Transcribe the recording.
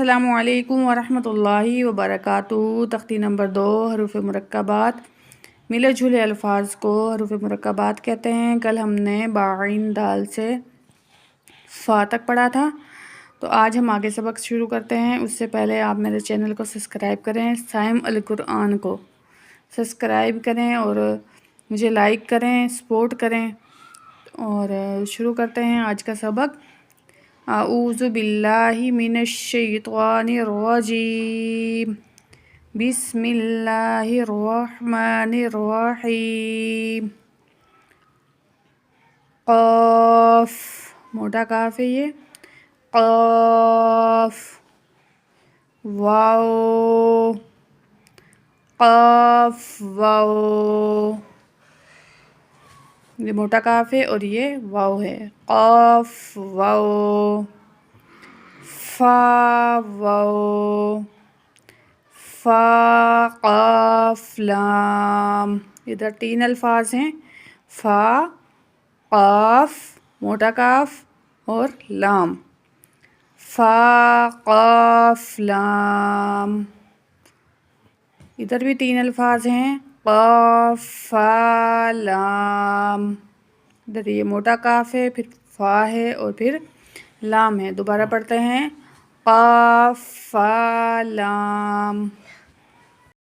السلام علیکم ورحمۃ اللہ وبرکاتہ۔ تختی نمبر 2، حروف مرکبات۔ ملے جھولے الفاظ کو حروف مرکبات کہتے ہیں۔ کل ہم نے باعین دال سے فا تک پڑھا تھا، تو آج ہم آگے سبق شروع کرتے ہیں۔ اس سے پہلے آپ میرے چینل کو سبسکرائب کریں، سائم القرآن کو سبسکرائب کریں اور مجھے لائک کریں، سپورٹ کریں۔ اور شروع کرتے ہیں آج کا سبق۔ اعوذ باللہ من الشیطان الرجیم، بسم اللہ الرحمن الرحیم۔ قاف، موٹا کاف ہے یہ، قاف۔ واو، قاف واو، یہ موٹا کاف ہے اور یہ واو ہے، قاف واو۔ فا واو، فا قاف لام۔ ادھر 3 الفاظ ہیں، فا، قاف موٹا کاف اور لام۔ فا قاف لام۔ ادھر بھی 3 الفاظ ہیں، قاف فا لام۔ ادھر یہ موٹا کاف ہے، پھر فا ہے اور پھر لام ہے۔ دوبارہ پڑھتے ہیں، قاف فا لام۔